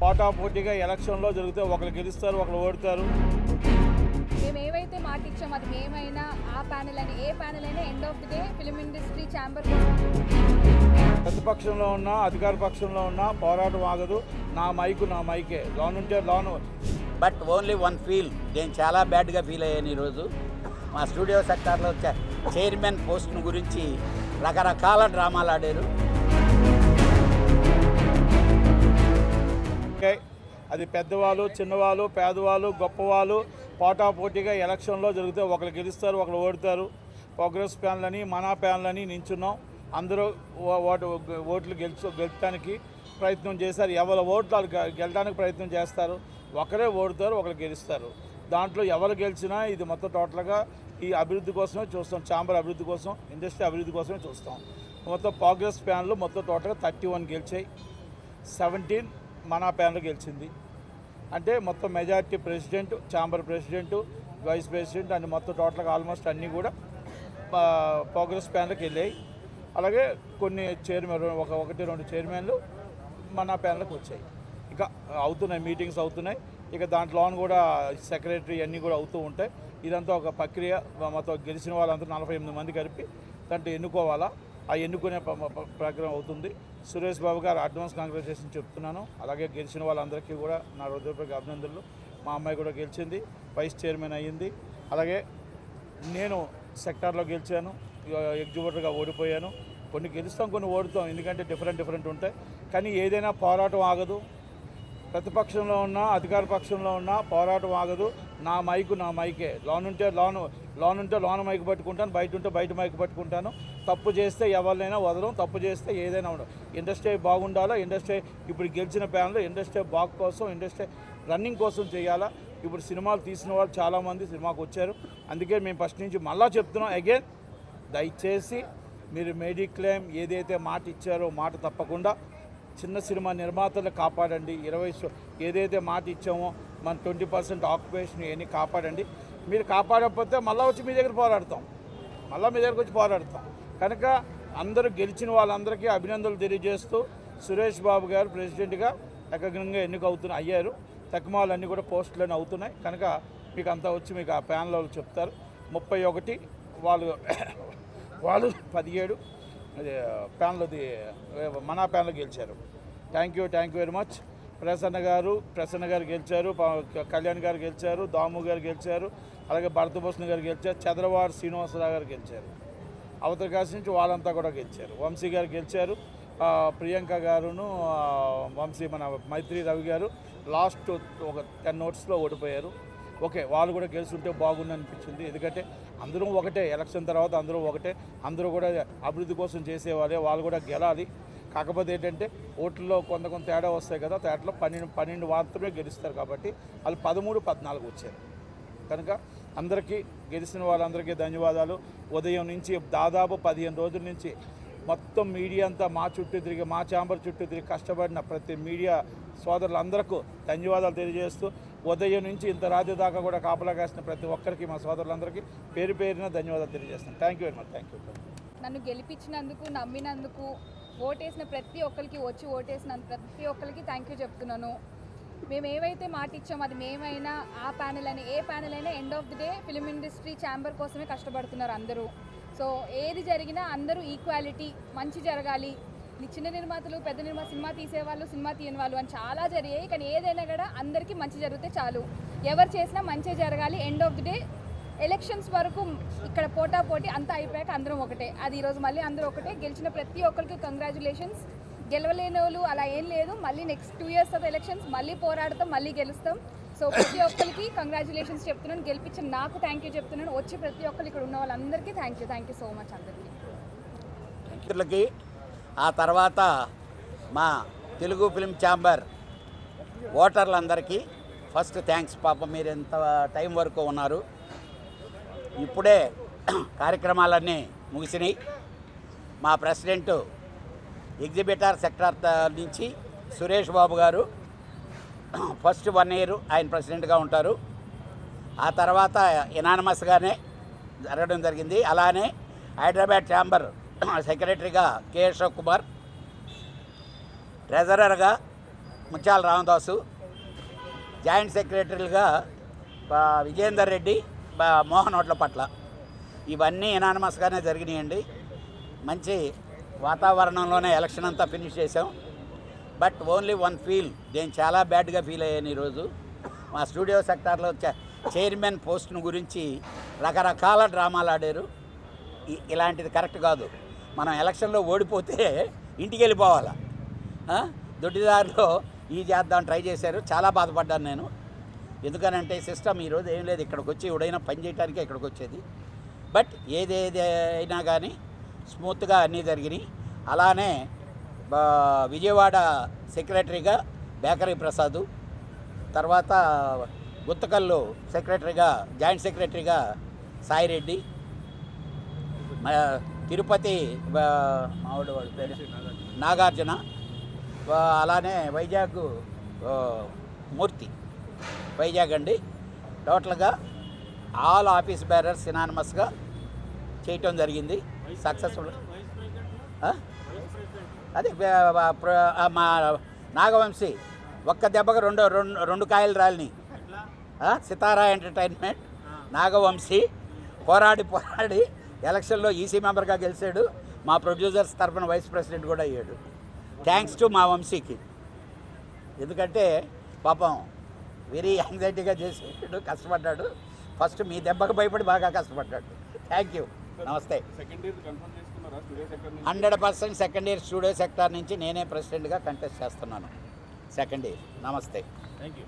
పోటాపోటీగా ఎలక్షన్లో జరిగితే ఒకరు గెలుస్తారు, ఒకరు ఓడతారు. మేము ఏవైతే మాట ఇచ్చామో అది మేమైనా ఆ ప్యానెల్ అని ఏ ప్యానెల్ అయినా end of the day film industry chamber ప్రతిపక్షంలో ఉన్నా అధికార పక్షంలో ఉన్నా పోరాటం ఆగదు. నా మైకే లోన్ ఉంటే loan. But only one feel, నేను చాలా బ్యాడ్గా ఫీల్ అయ్యాను ఈరోజు. మా స్టూడియో సెక్టార్లో చైర్మన్ పోస్ట్ను గురించి రకరకాల డ్రామాలు ఆడారు. అది పెద్దవాళ్ళు, చిన్నవాళ్ళు, పేదవాళ్ళు, గొప్పవాళ్ళు పోటాపోటీగా ఎలక్షన్లో జరిగితే ఒకరు గెలుస్తారు, ఒకరు ఓడతారు. కాంగ్రెస్ ప్యాన్లని మనా ప్యాన్లని నించున్నాం. అందరూ ఓట్లు గెలుచడానికి ప్రయత్నం చేశారు. ఎవరి ఓట్లు గెలడానికి ప్రయత్నం చేస్తారు. ఒకరే ఓడతారు, ఒకరు గెలుస్తారు. దాంట్లో ఎవరు గెలిచినా ఇది మొత్తం టోటల్గా ఈ అభివృద్ధి కోసమే చూస్తాం. ఛాంబర్ అభివృద్ధి కోసం, ఇండస్ట్రీ అభివృద్ధి కోసమే చూస్తాం. మొత్తం కాంగ్రెస్ ప్యాన్లు మొత్తం టోటల్గా 31 గెలిచాయి, 17 మనా ప్యాన్లు గెలిచింది. అంటే మొత్తం majority president, chamber president, vice president అన్ని మొత్తం టోటల్గా ఆల్మోస్ట్ అన్నీ కూడా కాంగ్రెస్ ప్యాన్లకు వెళ్ళాయి. అలాగే కొన్ని చైర్మన్, ఒకటి రెండు చైర్మన్లు మనా ప్యాన్లకు వచ్చాయి. ఇంకా అవుతున్నాయి, మీటింగ్స్ అవుతున్నాయి. ఇక దాంట్లో కూడా సెక్రటరీ అన్నీ కూడా అవుతూ ఉంటాయి. ఇదంతా ఒక ప్రక్రియ. మొత్తం గెలిచిన వాళ్ళందరూ 48 మంది కలిపి దాంట్లో ఎన్నుకోవాలా. ఆ ఎన్నుకునే ప్రక్రియ అవుతుంది. సురేష్ బాబు గారు అడ్వాన్స్ కాంగ్రాచులేషన్ చెప్తున్నాను. అలాగే గెలిచిన వాళ్ళందరికీ కూడా నా హృదయపూర్వక అభినందనలు. మా అమ్మాయి కూడా గెలిచింది, వైస్ చైర్మన్ అయ్యింది. అలాగే నేను సెక్టార్లో గెలిచాను, ఎగ్జిక్యూటివ్గా ఓడిపోయాను. కొన్ని గెలుస్తాం, కొన్ని ఓడుతాం, ఎందుకంటే డిఫరెంట్ ఉంటాయి. కానీ ఏదైనా పోరాటం ఆగదు. ప్రతిపక్షంలో ఉన్నా అధికార పక్షంలో ఉన్నా పోరాటం ఆగదు. నా మైకే లోన్ ఉంటే లోన్ మైక్ పట్టుకుంటాను, బయట ఉంటే బయట మైక్ పట్టుకుంటాను. తప్పు చేస్తే ఎవరినైనా వదలం, తప్పు చేస్తే ఏదైనా ఉండదు. ఇండస్ట్రీ బాగుండాలా. ఇండస్ట్రీ ఇప్పుడు గెలిచిన ప్యాన్లో ఇండస్ట్రీ బాగు కోసం, ఇండస్ట్రీ రన్నింగ్ కోసం చేయాలా. ఇప్పుడు సినిమాలు తీసిన వాళ్ళు చాలామంది సినిమాకు వచ్చారు. అందుకే మేము ఫస్ట్ నుంచి మళ్ళా చెప్తున్నాం అగైన్, దయచేసి మీరు మెడిక్లెయిమ్ ఏదైతే మాట ఇచ్చారో మాట తప్పకుండా చిన్న సినిమా నిర్మాతలు కాపాడండి. 20 ఏదైతే మాట ఇచ్చామో మన 20% ఆక్యుపేషన్ ఇవన్నీ కాపాడండి. మీరు కాపాడకపోతే మళ్ళీ వచ్చి మీ దగ్గర పోరాడతాం, మీ దగ్గరకు వచ్చి పోరాడతాం. కనుక అందరూ గెలిచిన వాళ్ళందరికీ అభినందనలు తెలియజేస్తూ సురేష్ బాబు గారు ప్రెసిడెంట్గా ఏకగ్రంగా అయ్యారు. తక్కుమాలన్నీ కూడా పోస్టులన్నీ అవుతున్నాయి. కనుక మీకు అంతా వచ్చి మీకు ఆ ప్యానల్ చెప్తారు. 31 వాళ్ళు 17 ప్యానల్ది మనా ప్యానల్ గెలిచారు. Thank you very much. Prasanna గారు గెలిచారు, కళ్యాణ్ గారు గెలిచారు, దాము గారు గెలిచారు, అలాగే భరతభూషణ్ గారు గెలిచారు, చంద్రవాడ శ్రీనివాసరావు గారు గెలిచారు. అవతల కాసి నుంచి వాళ్ళంతా కూడా గెలిచారు. వంశీ గారు గెలిచారు, ప్రియాంక గారును వంశీ మన మైత్రి రవి గారు లాస్ట్ ఒక 10 ఓట్స్లో ఓడిపోయారు. ఓకే, వాళ్ళు కూడా గెలుచుంటే బాగుంది అనిపించింది. ఎందుకంటే అందరూ ఒకటే, ఎలక్షన్ తర్వాత అందరూ ఒకటే, అందరూ కూడా అభివృద్ధి కోసం చేసేవాళ్ళే, వాళ్ళు కూడా గెలాలి. కాకపోతే ఏంటంటే ఓట్లలో కొంత తేడా వస్తాయి కదా, తేడాలో 12 మాత్రమే గెలుస్తారు. కాబట్టి వాళ్ళు 13, 14 వచ్చారు. కనుక అందరికీ గెలిచిన వాళ్ళందరికీ ధన్యవాదాలు. ఉదయం నుంచి దాదాపు 15 రోజుల నుంచి మొత్తం మీడియా అంతా మా ఛాంబర్ చుట్టూ తిరిగి కష్టపడిన ప్రతి మీడియా సోదరులందరికీ ధన్యవాదాలు తెలియజేస్తూ, ఉదయం నుంచి ఇంత రాత్రి దాకా కూడా కాపలా కాసిన ప్రతి ఒక్కరికి మా సోదరులందరికీ పేరున ధన్యవాదాలు తెలియజేస్తాను. Thank you very much. Thank you. నన్ను గెలిపించినందుకు, నమ్మినందుకు, ఓటేసిన ప్రతి ఒక్కరికి, వచ్చి ఓటేసిన ప్రతి ఒక్కరికి థ్యాంక్ యూ చెప్తున్నాను. మేము ఏవైతే మాట ఇచ్చామో అది మేమైనా ఆ ప్యానెల్ అని ఏ ప్యానెల్ అయినా end of the day film industry chamber కోసమే కష్టపడుతున్నారు అందరూ. సో ఏది జరిగినా అందరూ ఈక్వాలిటీ, మంచి జరగాలి. చిన్న నిర్మాతలు, పెద్ద సినిమా తీసేవాళ్ళు, సినిమా తీయని వాళ్ళు అని చాలా జరిగాయి. కానీ ఏదైనా కూడా అందరికీ మంచి జరిగితే చాలు. ఎవరు చేసినా మంచి జరగాలి. End of the day elections వరకు ఇక్కడ పోటాపోటీ అంతా అయిపోయాక అందరం ఒకటే. అది ఈరోజు మళ్ళీ అందరూ ఒకటే. గెలిచిన ప్రతి ఒక్కరికి కంగ్రాచులేషన్స్. గెలవలేని వాళ్ళు అలా ఏం లేదు. మళ్ళీ నెక్స్ట్ 2 years తర్వాత ఎలక్షన్స్ మళ్ళీ పోరాడతాం, మళ్ళీ గెలుస్తాం. సో ప్రతి ఒక్కరికి కంగ్రాచులేషన్స్ చెప్తున్నాను. గెలిపించిన నాకు థ్యాంక్ యూ చెప్తున్నాను. వచ్చి ప్రతి ఒక్కరు ఇక్కడ ఉన్న వాళ్ళందరికీ థ్యాంక్ యూ సో మచ్ అందరికీ. ఆ తర్వాత మా తెలుగు ఫిల్మ్ ఛాంబర్ ఓటర్లందరికీ ఫస్ట్ థ్యాంక్స్. పాపం మీరు ఎంత టైం వరకు ఉన్నారు. ఇప్పుడే కార్యక్రమాలన్నీ ముగిసినాయి. మా ప్రెసిడెంట్ ఎగ్జిబిటర్ సెక్టార్ నుంచి సురేష్ బాబు గారు ఫస్ట్ 1 year ఆయన ప్రెసిడెంట్గా ఉంటారు. ఆ తర్వాత ఎనానమస్గానే జరగడం జరిగింది. అలానే హైదరాబాద్ ఛాంబర్ సెక్రటరీగా కె అశోక్ కుమార్, ట్రెజరర్గా ముత్యాల రామదాసు, జాయింట్ సెక్రటరీలుగా విజయేందర్ రెడ్డి, మోహన్ ఒట్లపట్ల. ఇవన్నీ ఎనానమస్గానే జరిగినాయండి. మంచి వాతావరణంలోనే ఎలక్షన్ అంతా ఫినిష్ చేసాం. బట్ ఓన్లీ వన్ ఫీల్, నేను చాలా బ్యాడ్గా ఫీల్ అయ్యాను ఈరోజు. మా స్టూడియో సెక్టార్లో చైర్మన్ పోస్ట్ను గురించి రకరకాల డ్రామాలు ఆడారు. ఇలాంటిది కరెక్ట్ కాదు. మనం ఎలక్షన్లో ఓడిపోతే ఇంటికి వెళ్ళిపోవాలా? దొడ్డిదారిలో ఈ చేద్దాం ట్రై చేశారు. చాలా బాధపడ్డాను నేను. ఎందుకనంటే సిస్టమ్ ఈరోజు ఏం లేదు. ఇక్కడికి వచ్చి ఎవడైనా పని చేయడానికే ఇక్కడికి వచ్చేది. బట్ ఏదేది అయినా కానీ స్మూత్గా అన్నీ జరిగినాయి. అలానే విజయవాడ సెక్రటరీగా బేకరీ ప్రసాదు, తర్వాత గుత్తకల్లు సెక్రటరీగా జాయింట్ సెక్రటరీగా సాయిరెడ్డి, తిరుపతి మావిడ వాళ్ళ పేరు నాగార్జున, అలానే వైజాగ్ మూర్తి, వైజాగ్ అండి. టోటల్గా ఆల్ ఆఫీస్ బేరర్స్ సినానిమస్గా చేయటం జరిగింది. సక్సెస్ఫుల్. అదే మా నాగవంశీ ఒక్క దెబ్బకు రెండు కాయలు రాలిని. సితారా ఎంటర్టైన్మెంట్ నాగవంశీ పోరాడి ఎలక్షన్లో ఈసీ మెంబర్గా గెలిచాడు. మా ప్రొడ్యూసర్స్ తరఫున వైస్ ప్రెసిడెంట్ కూడా అయ్యాడు. థ్యాంక్స్ టు మా వంశీకి. ఎందుకంటే పాపం వెరీ యాంగ్జైటీగా చేసాడు, కష్టపడ్డాడు. ఫస్ట్ మీ దెబ్బకు భయపడి బాగా కష్టపడ్డాడు. Thank you. నమస్తే. 100% సెకండ్ ఇయర్ స్టూడియో సెక్టార్ నుంచి నేనే ప్రెసిడెంట్గా కంటెస్ట్ చేస్తున్నాను. Second year. నమస్తే. Thank you.